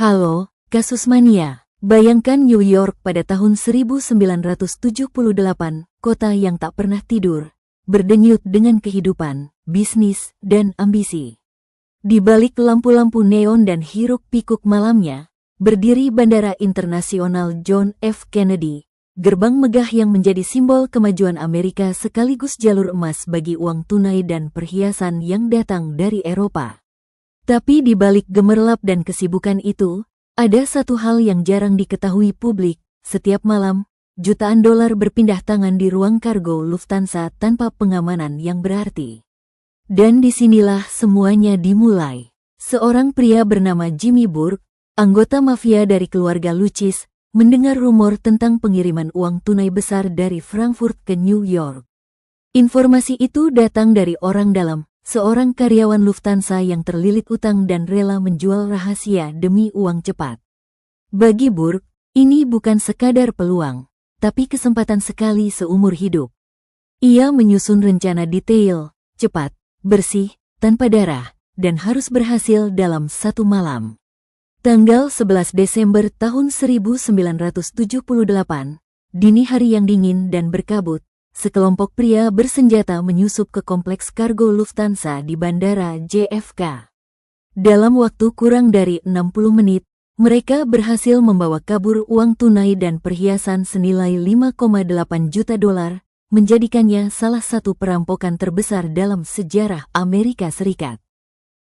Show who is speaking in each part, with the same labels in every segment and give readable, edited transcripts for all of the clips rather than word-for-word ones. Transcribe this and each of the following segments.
Speaker 1: Halo, kasus mania. Bayangkan New York pada tahun 1978, kota yang tak pernah tidur, berdenyut dengan kehidupan, bisnis, dan ambisi. Di balik lampu-lampu neon dan hiruk-pikuk malamnya, berdiri Bandara Internasional John F. Kennedy, gerbang megah yang menjadi simbol kemajuan Amerika sekaligus jalur emas bagi uang tunai dan perhiasan yang datang dari Eropa. Tapi di balik gemerlap dan kesibukan itu, ada satu hal yang jarang diketahui publik. Setiap malam, jutaan dolar berpindah tangan di ruang kargo Lufthansa tanpa pengamanan yang berarti. Dan disinilah semuanya dimulai. Seorang pria bernama Jimmy Burke, anggota mafia dari keluarga Lucis, mendengar rumor tentang pengiriman uang tunai besar dari Frankfurt ke New York. Informasi itu datang dari orang dalam, seorang karyawan Lufthansa yang terlilit utang dan rela menjual rahasia demi uang cepat. Bagi Burke, ini bukan sekadar peluang, tapi kesempatan sekali seumur hidup. Ia menyusun rencana detail, cepat, bersih, tanpa darah, dan harus berhasil dalam satu malam. Tanggal 11 Desember tahun 1978, dini hari yang dingin dan berkabut, sekelompok pria bersenjata menyusup ke kompleks kargo Lufthansa di Bandara JFK. Dalam waktu kurang dari 60 menit, mereka berhasil membawa kabur uang tunai dan perhiasan senilai 5,8 juta dolar, menjadikannya salah satu perampokan terbesar dalam sejarah Amerika Serikat.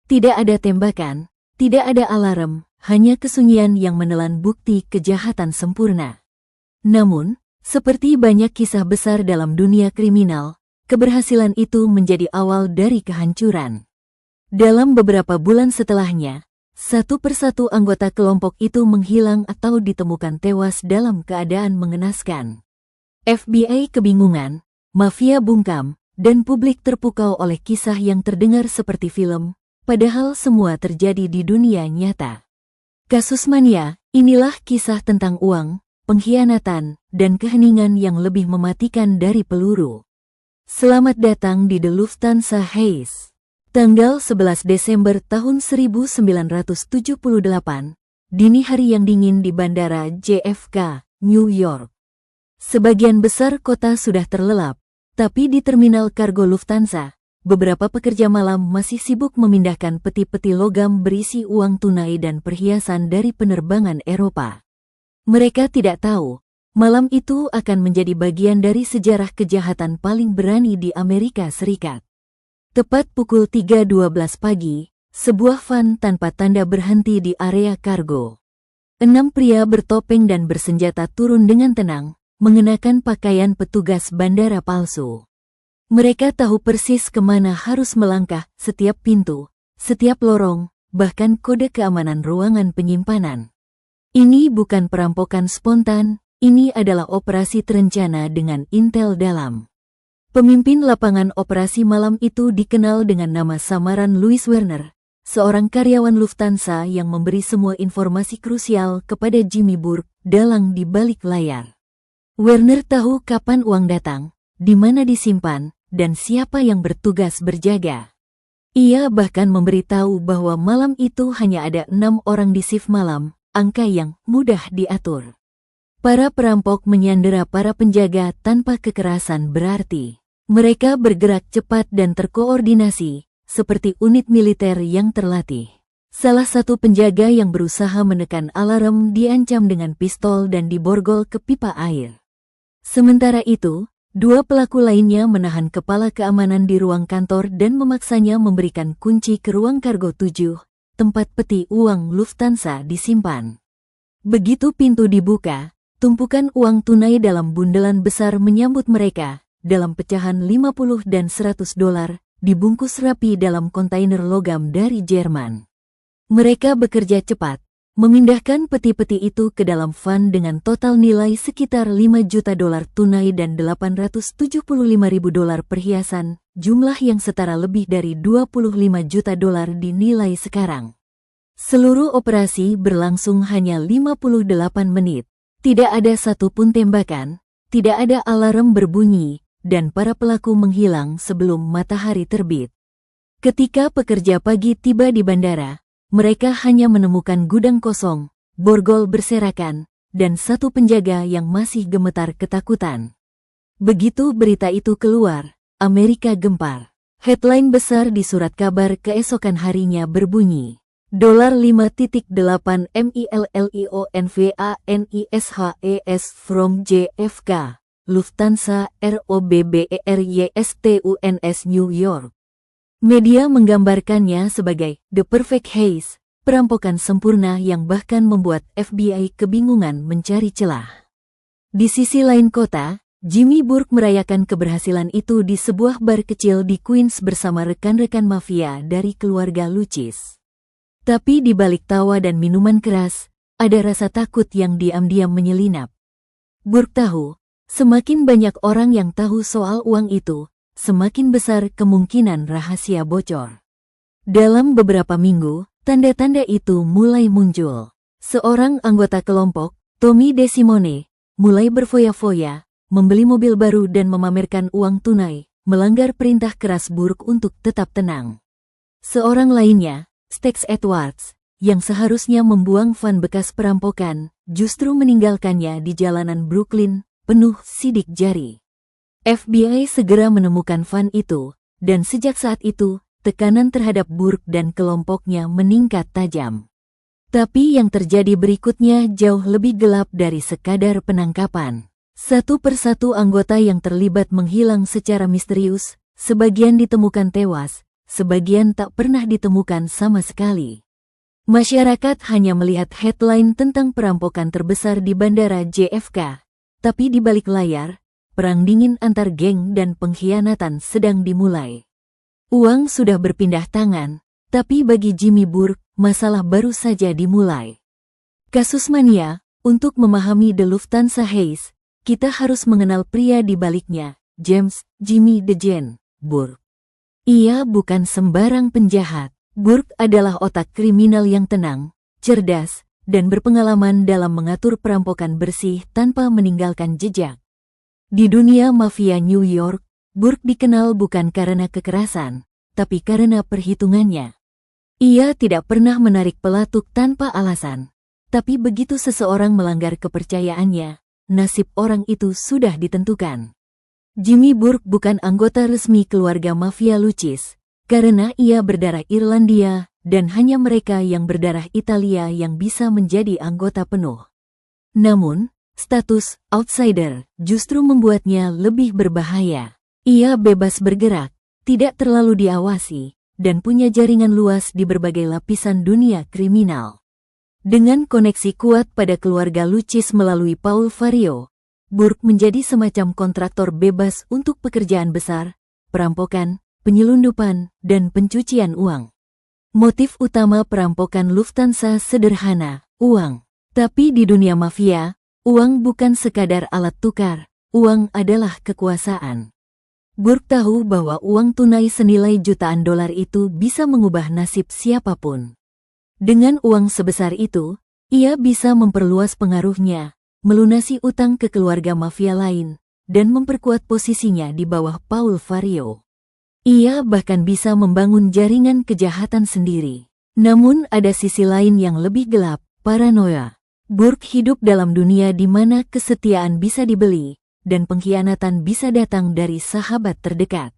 Speaker 1: Tidak ada tembakan, tidak ada alarm, hanya kesunyian yang menelan bukti kejahatan sempurna. Namun, seperti banyak kisah besar dalam dunia kriminal, keberhasilan itu menjadi awal dari kehancuran. Dalam beberapa bulan setelahnya, satu persatu anggota kelompok itu menghilang atau ditemukan tewas dalam keadaan mengenaskan. FBI kebingungan, mafia bungkam, dan publik terpukau oleh kisah yang terdengar seperti film, padahal semua terjadi di dunia nyata. Kasus mania, inilah kisah tentang uang, pengkhianatan, dan keheningan yang lebih mematikan dari peluru. Selamat datang di The Lufthansa Heist. Tanggal 11 Desember tahun 1978, dini hari yang dingin di Bandara JFK, New York. Sebagian besar kota sudah terlelap, tapi di terminal kargo Lufthansa, beberapa pekerja malam masih sibuk memindahkan peti-peti logam berisi uang tunai dan perhiasan dari penerbangan Eropa. Mereka tidak tahu, malam itu akan menjadi bagian dari sejarah kejahatan paling berani di Amerika Serikat. Tepat pukul 3.12 pagi, sebuah van tanpa tanda berhenti di area kargo. 6 pria bertopeng dan bersenjata turun dengan tenang, mengenakan pakaian petugas bandara palsu. Mereka tahu persis kemana harus melangkah, setiap pintu, setiap lorong, bahkan kode keamanan ruangan penyimpanan. Ini bukan perampokan spontan, ini adalah operasi terencana dengan intel dalam. Pemimpin lapangan operasi malam itu dikenal dengan nama samaran Louis Werner, seorang karyawan Lufthansa yang memberi semua informasi krusial kepada Jimmy Burke, dalang di balik layar. Werner tahu kapan uang datang, di mana disimpan, dan siapa yang bertugas berjaga. Ia bahkan memberitahu bahwa malam itu hanya ada 6 orang di shift malam, angka yang mudah diatur. Para perampok menyandera para penjaga tanpa kekerasan berarti. Mereka bergerak cepat dan terkoordinasi, seperti unit militer yang terlatih. Salah satu penjaga yang berusaha menekan alarm diancam dengan pistol dan diborgol ke pipa air. Sementara itu, 2 pelaku lainnya menahan kepala keamanan di ruang kantor dan memaksanya memberikan kunci ke ruang kargo 7, tempat peti uang Lufthansa disimpan. Begitu pintu dibuka, tumpukan uang tunai dalam bundelan besar menyambut mereka, dalam pecahan 50 dan 100 dolar, dibungkus rapi dalam kontainer logam dari Jerman. Mereka bekerja cepat, memindahkan peti-peti itu ke dalam van dengan total nilai sekitar 5 juta dolar tunai dan 875.000 dolar perhiasan, jumlah yang setara lebih dari 25 juta dolar di nilai sekarang. Seluruh operasi berlangsung hanya 58 menit. Tidak ada satupun tembakan, tidak ada alarm berbunyi, dan para pelaku menghilang sebelum matahari terbit. Ketika pekerja pagi tiba di bandara, mereka hanya menemukan gudang kosong, borgol berserakan, dan satu penjaga yang masih gemetar ketakutan. Begitu berita itu keluar, Amerika gempar. Headline besar di surat kabar keesokan harinya berbunyi, $5.8 milionVANISHES from JFK, Lufthansa ROBBERYSTUNS New York. Media menggambarkannya sebagai The Perfect Heist, perampokan sempurna yang bahkan membuat FBI kebingungan mencari celah. Di sisi lain kota, Jimmy Burke merayakan keberhasilan itu di sebuah bar kecil di Queens bersama rekan-rekan mafia dari keluarga Lucis. Tapi di balik tawa dan minuman keras, ada rasa takut yang diam-diam menyelinap. Burke tahu, semakin banyak orang yang tahu soal uang itu, semakin besar kemungkinan rahasia bocor. Dalam beberapa minggu, tanda-tanda itu mulai muncul. Seorang anggota kelompok, Tommy DeSimone, mulai berfoya-foya, membeli mobil baru dan memamerkan uang tunai, melanggar perintah keras Burke untuk tetap tenang. Seorang lainnya, Stax Edwards, yang seharusnya membuang van bekas perampokan, justru meninggalkannya di jalanan Brooklyn, penuh sidik jari. FBI segera menemukan van itu, dan sejak saat itu, tekanan terhadap Burke dan kelompoknya meningkat tajam. Tapi yang terjadi berikutnya jauh lebih gelap dari sekadar penangkapan. Satu persatu anggota yang terlibat menghilang secara misterius, sebagian ditemukan tewas, sebagian tak pernah ditemukan sama sekali. Masyarakat hanya melihat headline tentang perampokan terbesar di bandara JFK, tapi di balik layar, perang dingin antar geng dan pengkhianatan sedang dimulai. Uang sudah berpindah tangan, tapi bagi Jimmy Burke, masalah baru saja dimulai. Kasus mania, untuk memahami The Lufthansa Heist, kita harus mengenal pria di baliknya, James Jimmy DeGene Burke. Ia bukan sembarang penjahat. Burke adalah otak kriminal yang tenang, cerdas, dan berpengalaman dalam mengatur perampokan bersih tanpa meninggalkan jejak. Di dunia mafia New York, Burke dikenal bukan karena kekerasan, tapi karena perhitungannya. Ia tidak pernah menarik pelatuk tanpa alasan, tapi begitu seseorang melanggar kepercayaannya, nasib orang itu sudah ditentukan. Jimmy Burke bukan anggota resmi keluarga mafia Lucis, karena ia berdarah Irlandia, dan hanya mereka yang berdarah Italia yang bisa menjadi anggota penuh. Namun, status outsider justru membuatnya lebih berbahaya. Ia bebas bergerak, tidak terlalu diawasi, dan punya jaringan luas di berbagai lapisan dunia kriminal. Dengan koneksi kuat pada keluarga Lucis melalui Paul Vario, Burke menjadi semacam kontraktor bebas untuk pekerjaan besar, perampokan, penyelundupan, dan pencucian uang. Motif utama perampokan Lufthansa sederhana, uang. Tapi di dunia mafia, uang bukan sekadar alat tukar, uang adalah kekuasaan. Burke tahu bahwa uang tunai senilai jutaan dolar itu bisa mengubah nasib siapapun. Dengan uang sebesar itu, ia bisa memperluas pengaruhnya, melunasi utang ke keluarga mafia lain, dan memperkuat posisinya di bawah Paul Vario. Ia bahkan bisa membangun jaringan kejahatan sendiri. Namun ada sisi lain yang lebih gelap, paranoia. Burke hidup dalam dunia di mana kesetiaan bisa dibeli, dan pengkhianatan bisa datang dari sahabat terdekat.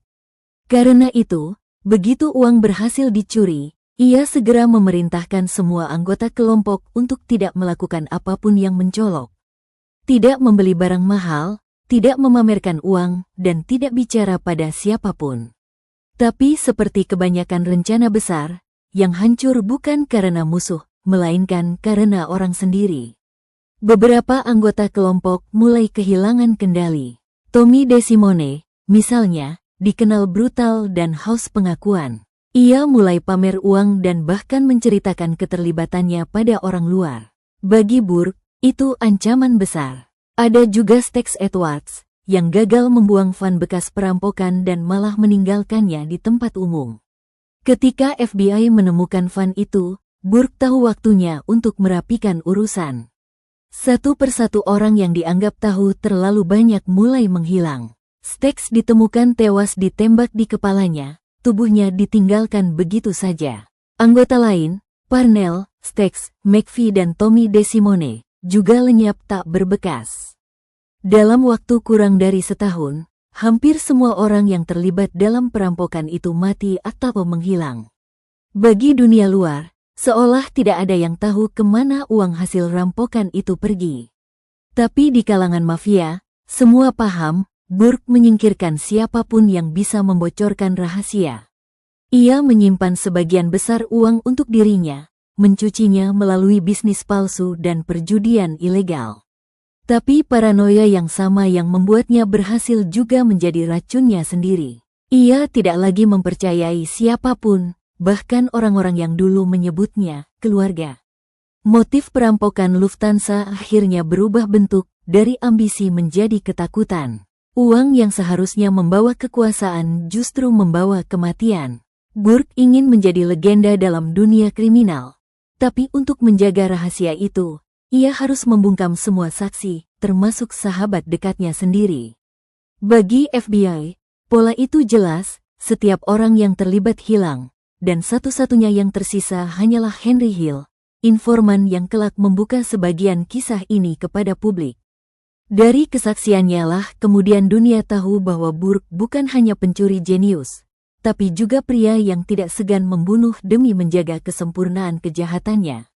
Speaker 1: Karena itu, begitu uang berhasil dicuri, ia segera memerintahkan semua anggota kelompok untuk tidak melakukan apapun yang mencolok. Tidak membeli barang mahal, tidak memamerkan uang, dan tidak bicara pada siapapun. Tapi seperti kebanyakan rencana besar, yang hancur bukan karena musuh, melainkan karena orang sendiri. Beberapa anggota kelompok mulai kehilangan kendali. Tommy DeSimone, misalnya, dikenal brutal dan haus pengakuan. Ia mulai pamer uang dan bahkan menceritakan keterlibatannya pada orang luar. Bagi Burke, itu ancaman besar. Ada juga Stax Edwards, yang gagal membuang van bekas perampokan dan malah meninggalkannya di tempat umum. Ketika FBI menemukan van itu, Burke tahu waktunya untuk merapikan urusan. Satu persatu orang yang dianggap tahu terlalu banyak mulai menghilang. Stax ditemukan tewas ditembak di kepalanya. Tubuhnya ditinggalkan begitu saja. Anggota lain, Parnell, Stex, McPhee dan Tommy DeSimone juga lenyap tak berbekas. Dalam waktu kurang dari setahun, hampir semua orang yang terlibat dalam perampokan itu mati atau menghilang. Bagi dunia luar, seolah tidak ada yang tahu kemana uang hasil rampokan itu pergi. Tapi di kalangan mafia, semua paham, Burke menyingkirkan siapapun yang bisa membocorkan rahasia. Ia menyimpan sebagian besar uang untuk dirinya, mencucinya melalui bisnis palsu dan perjudian ilegal. Tapi paranoia yang sama yang membuatnya berhasil juga menjadi racunnya sendiri. Ia tidak lagi mempercayai siapapun, bahkan orang-orang yang dulu menyebutnya keluarga. Motif perampokan Lufthansa akhirnya berubah bentuk dari ambisi menjadi ketakutan. Uang yang seharusnya membawa kekuasaan justru membawa kematian. Burke ingin menjadi legenda dalam dunia kriminal. Tapi untuk menjaga rahasia itu, ia harus membungkam semua saksi, termasuk sahabat dekatnya sendiri. Bagi FBI, pola itu jelas, setiap orang yang terlibat hilang, dan satu-satunya yang tersisa hanyalah Henry Hill, informan yang kelak membuka sebagian kisah ini kepada publik. Dari kesaksiannya lah kemudian dunia tahu bahwa Burke bukan hanya pencuri jenius, tapi juga pria yang tidak segan membunuh demi menjaga kesempurnaan kejahatannya.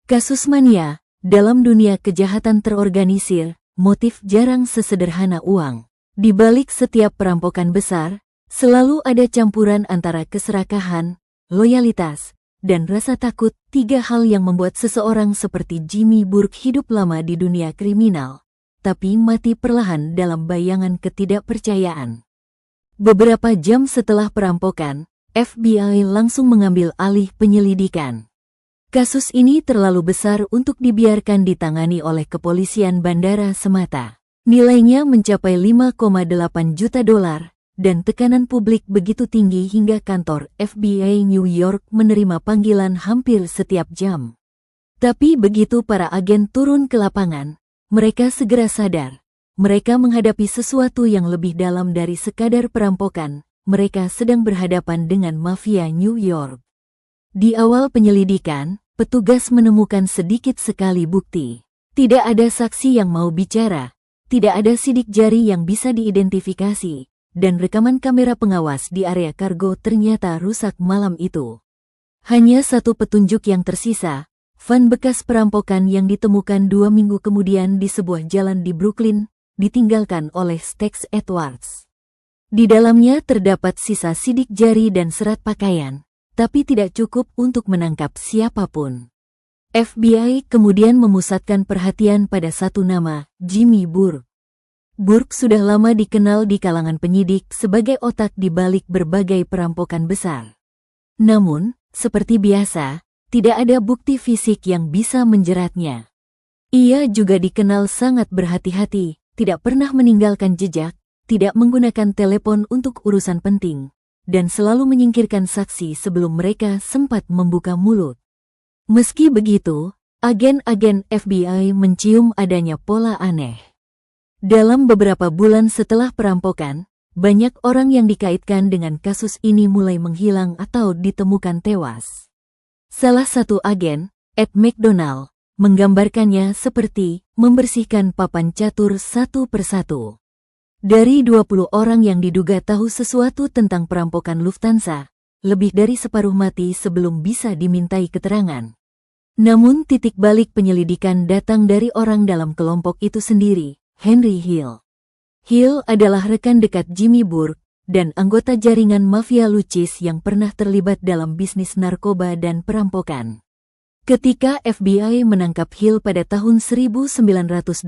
Speaker 1: Kasus mania, dalam dunia kejahatan terorganisir, motif jarang sesederhana uang. Di balik setiap perampokan besar, selalu ada campuran antara keserakahan, loyalitas, dan rasa takut, tiga hal yang membuat seseorang seperti Jimmy Burke hidup lama di dunia kriminal, tapi mati perlahan dalam bayangan ketidakpercayaan. Beberapa jam setelah perampokan, FBI langsung mengambil alih penyelidikan. Kasus ini terlalu besar untuk dibiarkan ditangani oleh kepolisian bandara semata. Nilainya mencapai 5,8 juta dolar. Dan tekanan publik begitu tinggi hingga kantor FBI New York menerima panggilan hampir setiap jam. Tapi begitu para agen turun ke lapangan, mereka segera sadar. Mereka menghadapi sesuatu yang lebih dalam dari sekadar perampokan. Mereka sedang berhadapan dengan mafia New York. Di awal penyelidikan, petugas menemukan sedikit sekali bukti. Tidak ada saksi yang mau bicara. Tidak ada sidik jari yang bisa diidentifikasi. Dan rekaman kamera pengawas di area kargo ternyata rusak malam itu. Hanya satu petunjuk yang tersisa, van bekas perampokan yang ditemukan 2 minggu kemudian di sebuah jalan di Brooklyn, ditinggalkan oleh Stex Edwards. Di dalamnya terdapat sisa sidik jari dan serat pakaian, tapi tidak cukup untuk menangkap siapapun. FBI kemudian memusatkan perhatian pada satu nama, Jimmy Burke. Burke sudah lama dikenal di kalangan penyidik sebagai otak di balik berbagai perampokan besar. Namun, seperti biasa, tidak ada bukti fisik yang bisa menjeratnya. Ia juga dikenal sangat berhati-hati, tidak pernah meninggalkan jejak, tidak menggunakan telepon untuk urusan penting, dan selalu menyingkirkan saksi sebelum mereka sempat membuka mulut. Meski begitu, agen-agen FBI mencium adanya pola aneh. Dalam beberapa bulan setelah perampokan, banyak orang yang dikaitkan dengan kasus ini mulai menghilang atau ditemukan tewas. Salah satu agen, Ed McDonald, menggambarkannya seperti membersihkan papan catur satu persatu. Dari 20 orang yang diduga tahu sesuatu tentang perampokan Lufthansa, lebih dari separuh mati sebelum bisa dimintai keterangan. Namun titik balik penyelidikan datang dari orang dalam kelompok itu sendiri, Henry Hill. Hill adalah rekan dekat Jimmy Burke dan anggota jaringan mafia lucis yang pernah terlibat dalam bisnis narkoba dan perampokan. Ketika FBI menangkap Hill pada tahun 1980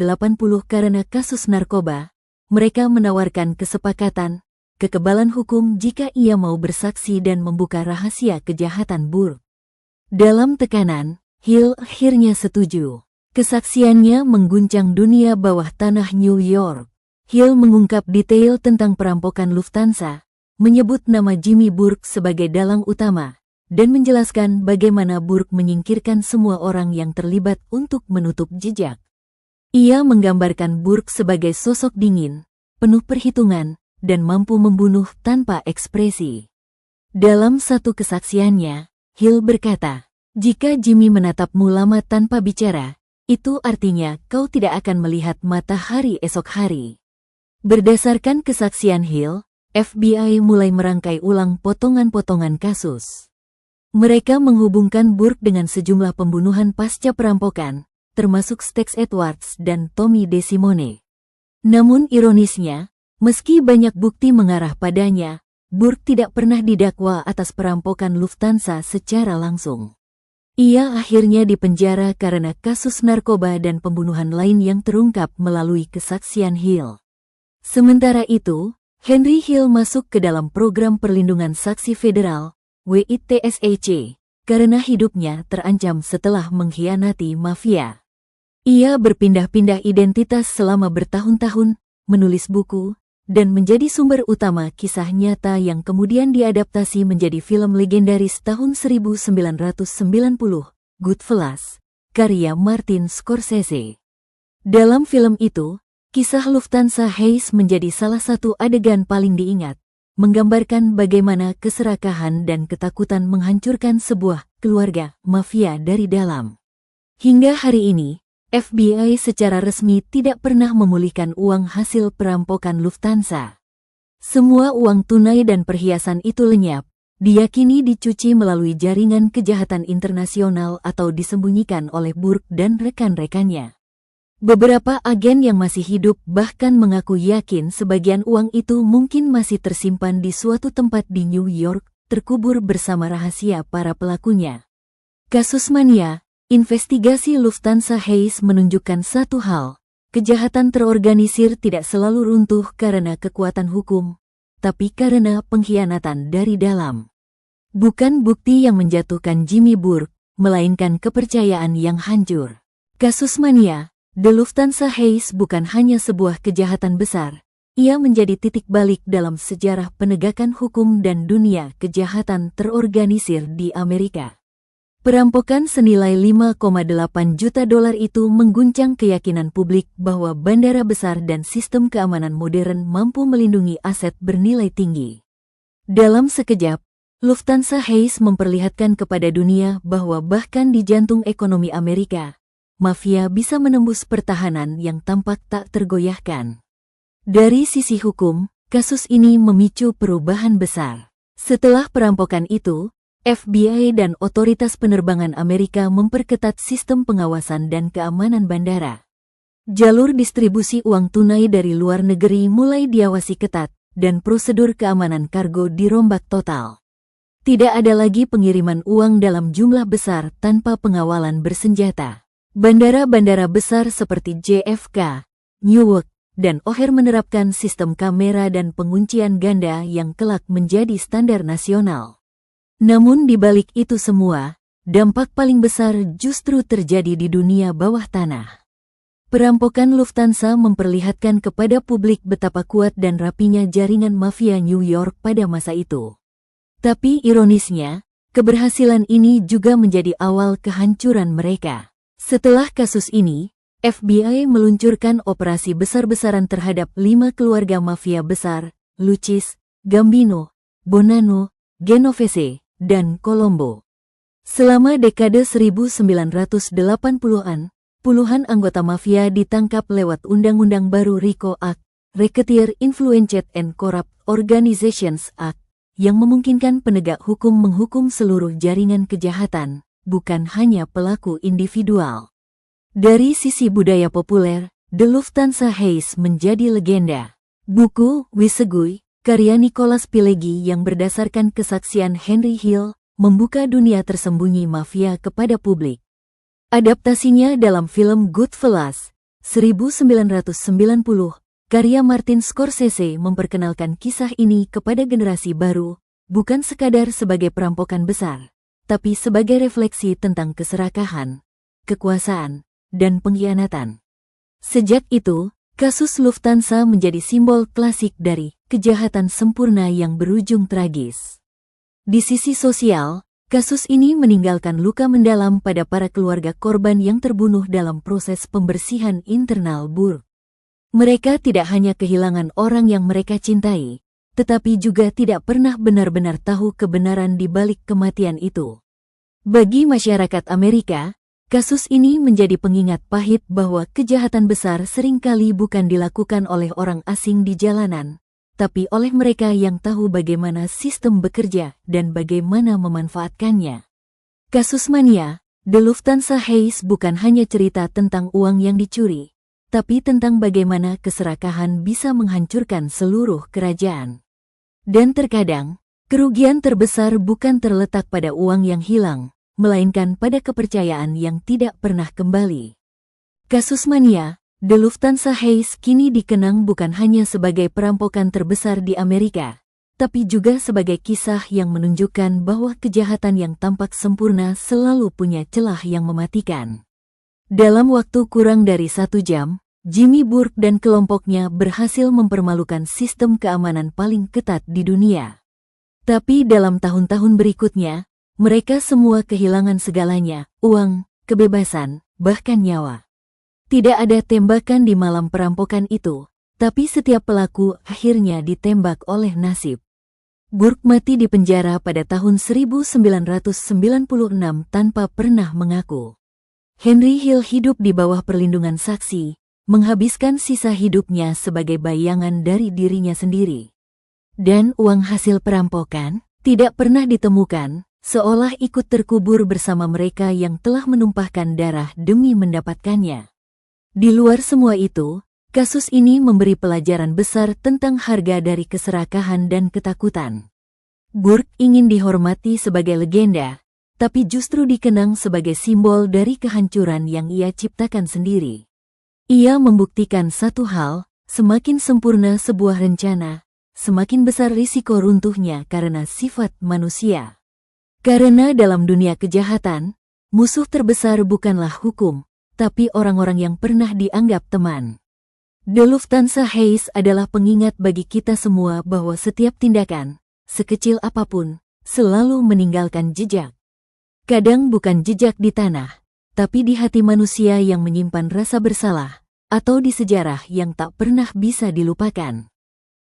Speaker 1: karena kasus narkoba, mereka menawarkan kesepakatan, kekebalan hukum jika ia mau bersaksi dan membuka rahasia kejahatan Burke. Dalam tekanan, Hill akhirnya setuju. Kesaksiannya mengguncang dunia bawah tanah New York. Hill mengungkap detail tentang perampokan Lufthansa, menyebut nama Jimmy Burke sebagai dalang utama, dan menjelaskan bagaimana Burke menyingkirkan semua orang yang terlibat untuk menutup jejak. Ia menggambarkan Burke sebagai sosok dingin, penuh perhitungan, dan mampu membunuh tanpa ekspresi. Dalam satu kesaksiannya, Hill berkata, Jika Jimmy menatapmu lama tanpa bicara, itu artinya kau tidak akan melihat matahari esok hari. Berdasarkan kesaksian Hill, FBI mulai merangkai ulang potongan-potongan kasus. Mereka menghubungkan Burke dengan sejumlah pembunuhan pasca perampokan, termasuk Stax Edwards dan Tommy DeSimone. Namun ironisnya, meski banyak bukti mengarah padanya, Burke tidak pernah didakwa atas perampokan Lufthansa secara langsung. Ia akhirnya dipenjara karena kasus narkoba dan pembunuhan lain yang terungkap melalui kesaksian Hill. Sementara itu, Henry Hill masuk ke dalam program perlindungan saksi federal, WITSEC, karena hidupnya terancam setelah mengkhianati mafia. Ia berpindah-pindah identitas selama bertahun-tahun, menulis buku, dan menjadi sumber utama kisah nyata yang kemudian diadaptasi menjadi film legendaris tahun 1990, Goodfellas, karya Martin Scorsese. Dalam film itu, kisah Lufthansa Hayes menjadi salah satu adegan paling diingat, menggambarkan bagaimana keserakahan dan ketakutan menghancurkan sebuah keluarga mafia dari dalam. Hingga hari ini, FBI secara resmi tidak pernah memulihkan uang hasil perampokan Lufthansa. Semua uang tunai dan perhiasan itu lenyap, diyakini dicuci melalui jaringan kejahatan internasional atau disembunyikan oleh Burke dan rekan-rekannya. Beberapa agen yang masih hidup bahkan mengaku yakin sebagian uang itu mungkin masih tersimpan di suatu tempat di New York, terkubur bersama rahasia para pelakunya. Kasus Mania. Investigasi Lufthansa Hayes menunjukkan satu hal, kejahatan terorganisir tidak selalu runtuh karena kekuatan hukum, tapi karena pengkhianatan dari dalam. Bukan bukti yang menjatuhkan Jimmy Burke, melainkan kepercayaan yang hancur. Kasus Mania, The Lufthansa Hayes bukan hanya sebuah kejahatan besar, ia menjadi titik balik dalam sejarah penegakan hukum dan dunia kejahatan terorganisir di Amerika. Perampokan senilai $5,8 juta itu mengguncang keyakinan publik bahwa bandara besar dan sistem keamanan modern mampu melindungi aset bernilai tinggi. Dalam sekejap, Lufthansa Hayes memperlihatkan kepada dunia bahwa bahkan di jantung ekonomi Amerika, mafia bisa menembus pertahanan yang tampak tak tergoyahkan. Dari sisi hukum, kasus ini memicu perubahan besar. Setelah perampokan itu, FBI dan otoritas penerbangan Amerika memperketat sistem pengawasan dan keamanan bandara. Jalur distribusi uang tunai dari luar negeri mulai diawasi ketat, dan prosedur keamanan kargo dirombak total. Tidak ada lagi pengiriman uang dalam jumlah besar tanpa pengawalan bersenjata. Bandara-bandara besar seperti JFK, Newark, dan O'Hare menerapkan sistem kamera dan penguncian ganda yang kelak menjadi standar nasional. Namun di balik itu semua, dampak paling besar justru terjadi di dunia bawah tanah. Perampokan Lufthansa memperlihatkan kepada publik betapa kuat dan rapinya jaringan mafia New York pada masa itu. Tapi ironisnya, keberhasilan ini juga menjadi awal kehancuran mereka. Setelah kasus ini, FBI meluncurkan operasi besar-besaran terhadap 5 keluarga mafia besar, Lucis, Gambino, Bonanno, Genovese, dan Colombo. Selama dekade 1980-an, puluhan anggota mafia ditangkap lewat Undang-Undang Baru RICO Act, Racketeer Influenced and Corrupt Organizations Act, yang memungkinkan penegak hukum menghukum seluruh jaringan kejahatan, bukan hanya pelaku individual. Dari sisi budaya populer, The Lufthansa Hayes menjadi legenda. Buku Wisegui, karya Nicholas Pileggi yang berdasarkan kesaksian Henry Hill, membuka dunia tersembunyi mafia kepada publik. Adaptasinya dalam film Goodfellas, 1990, karya Martin Scorsese memperkenalkan kisah ini kepada generasi baru, bukan sekadar sebagai perampokan besar, tapi sebagai refleksi tentang keserakahan, kekuasaan, dan pengkhianatan. Sejak itu, kasus Lufthansa menjadi simbol klasik dari kejahatan sempurna yang berujung tragis. Di sisi sosial, kasus ini meninggalkan luka mendalam pada para keluarga korban yang terbunuh dalam proses pembersihan internal Burke. Mereka tidak hanya kehilangan orang yang mereka cintai, tetapi juga tidak pernah benar-benar tahu kebenaran di balik kematian itu. Bagi masyarakat Amerika, kasus ini menjadi pengingat pahit bahwa kejahatan besar seringkali bukan dilakukan oleh orang asing di jalanan, tapi oleh mereka yang tahu bagaimana sistem bekerja dan bagaimana memanfaatkannya. Kasus Mania, The Lufthansa Heist bukan hanya cerita tentang uang yang dicuri, tapi tentang bagaimana keserakahan bisa menghancurkan seluruh kerajaan. Dan terkadang, kerugian terbesar bukan terletak pada uang yang hilang, melainkan pada kepercayaan yang tidak pernah kembali. Kasus Mania, The Lufthansa Heist kini dikenang bukan hanya sebagai perampokan terbesar di Amerika, tapi juga sebagai kisah yang menunjukkan bahwa kejahatan yang tampak sempurna selalu punya celah yang mematikan. Dalam waktu kurang dari 1 jam, Jimmy Burke dan kelompoknya berhasil mempermalukan sistem keamanan paling ketat di dunia. Tapi dalam tahun-tahun berikutnya, mereka semua kehilangan segalanya, uang, kebebasan, bahkan nyawa. Tidak ada tembakan di malam perampokan itu, tapi setiap pelaku akhirnya ditembak oleh nasib. Burke mati di penjara pada tahun 1996 tanpa pernah mengaku. Henry Hill hidup di bawah perlindungan saksi, menghabiskan sisa hidupnya sebagai bayangan dari dirinya sendiri. Dan uang hasil perampokan tidak pernah ditemukan, seolah ikut terkubur bersama mereka yang telah menumpahkan darah demi mendapatkannya. Di luar semua itu, kasus ini memberi pelajaran besar tentang harga dari keserakahan dan ketakutan. Burke ingin dihormati sebagai legenda, tapi justru dikenang sebagai simbol dari kehancuran yang ia ciptakan sendiri. Ia membuktikan satu hal, semakin sempurna sebuah rencana, semakin besar risiko runtuhnya karena sifat manusia. Karena dalam dunia kejahatan, musuh terbesar bukanlah hukum, tapi orang-orang yang pernah dianggap teman. The Lufthansa Heist adalah pengingat bagi kita semua bahwa setiap tindakan, sekecil apapun, selalu meninggalkan jejak. Kadang bukan jejak di tanah, tapi di hati manusia yang menyimpan rasa bersalah, atau di sejarah yang tak pernah bisa dilupakan.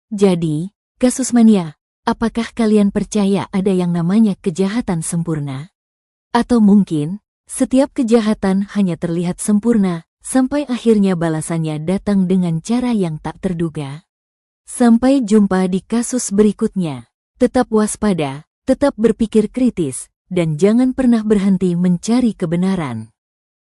Speaker 1: Jadi, kasus Mania, apakah kalian percaya ada yang namanya kejahatan sempurna? Atau mungkin, setiap kejahatan hanya terlihat sempurna, sampai akhirnya balasannya datang dengan cara yang tak terduga? Sampai jumpa di kasus berikutnya. Tetap waspada, tetap berpikir kritis, dan jangan pernah berhenti mencari kebenaran.